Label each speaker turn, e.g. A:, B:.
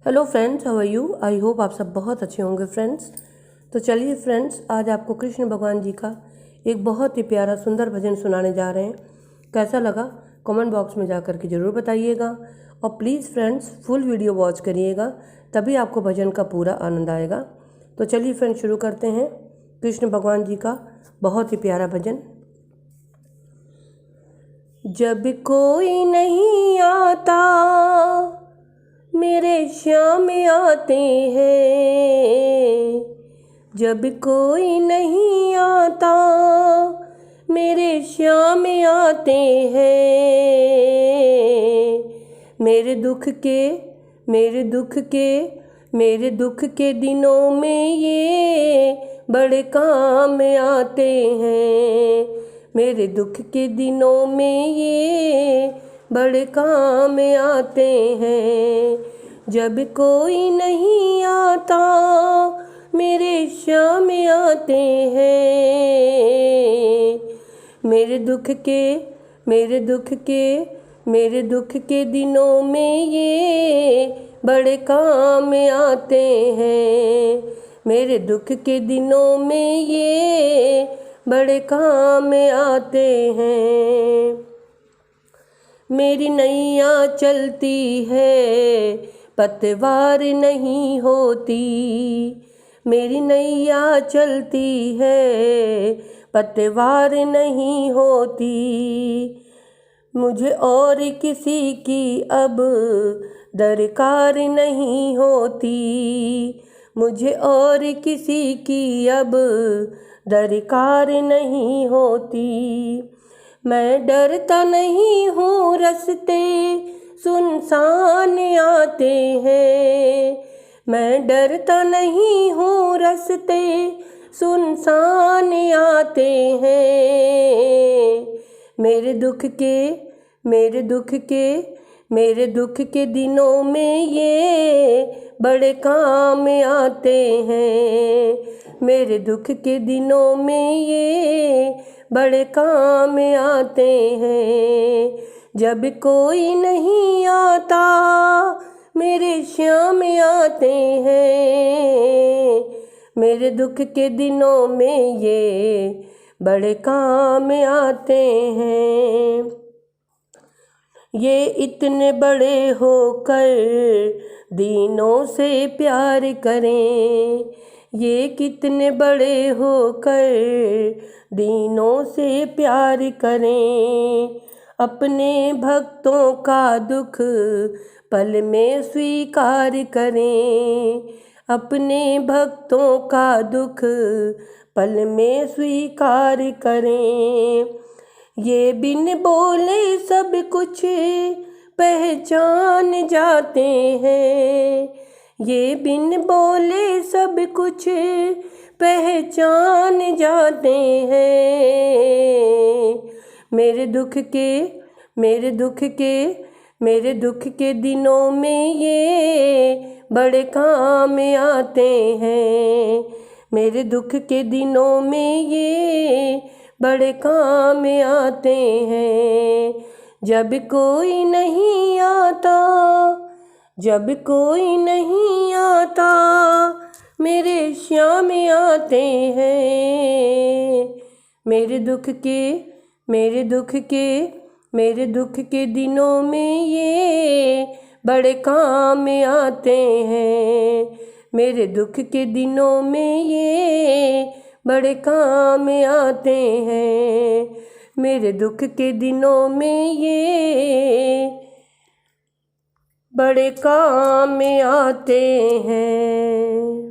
A: Hello friends, how are you. I hope आप सब बहुत अच्छे होंगे फ्रेंड्स। तो चलिए फ्रेंड्स, आज आपको कृष्ण भगवान जी का एक बहुत ही प्यारा सुंदर भजन सुनाने जा रहे हैं। कैसा लगा कमेंट बॉक्स में जाकर के ज़रूर बताइएगा और please friends full video watch करिएगा, तभी आपको भजन का पूरा आनंद आएगा। तो चलिए फ्रेंड्स शुरू करते हैं कृष्ण भगवान जी का बहुत ही प्यारा भजन। जब कोई नहीं आता मेरे श्याम आते हैं, जब कोई नहीं आता मेरे श्याम आते हैं। मेरे दुख के दिनों में ये बड़े काम आते हैं। मेरे दुख के दिनों में ये बड़े काम आते हैं। जब कोई नहीं आता मेरे श्याम आते हैं। मेरे दुख के दिनों में ये बड़े काम आते हैं। मेरे दुख के दिनों में ये बड़े काम आते हैं। मेरी नैया चलती है पतवार नहीं होती। मेरी नैया चलती है पतवार नहीं होती। मुझे और किसी की अब दरकार नहीं होती। मुझे और किसी की अब दरकार नहीं होती। मैं डरता नहीं हूँ, रास्ते सुनसान आते हैं। मैं डरता नहीं हूँ, रास्ते सुनसान आते हैं। मेरे दुख के दिनों में ये बड़े काम आते हैं। मेरे दुख के दिनों में ये बड़े काम आते हैं। जब कोई नहीं आता मेरे श्याम आते हैं। मेरे दुख के दिनों में ये बड़े काम आते हैं। ये इतने बड़े होकर दीनों से प्यार करें। ये कितने बड़े होकर दीनों से प्यार करें। अपने भक्तों का दुख पल में स्वीकार करें। अपने भक्तों का दुख पल में स्वीकार करें। ये बिन बोले सब कुछ पहचान जाते हैं। ये बिन बोले सब कुछ पहचान जाते हैं। मेरे दुख के दिनों में ये बड़े काम आते हैं। मेरे दुख के दिनों में ये बड़े काम आते हैं। जब कोई नहीं आता मेरे श्याम आते हैं। मेरे दुख के दिनों में ये बड़े काम आते हैं। मेरे दुख के दिनों में ये बड़े काम आते हैं। मेरे दुख के दिनों में ये बड़े काम आते हैं।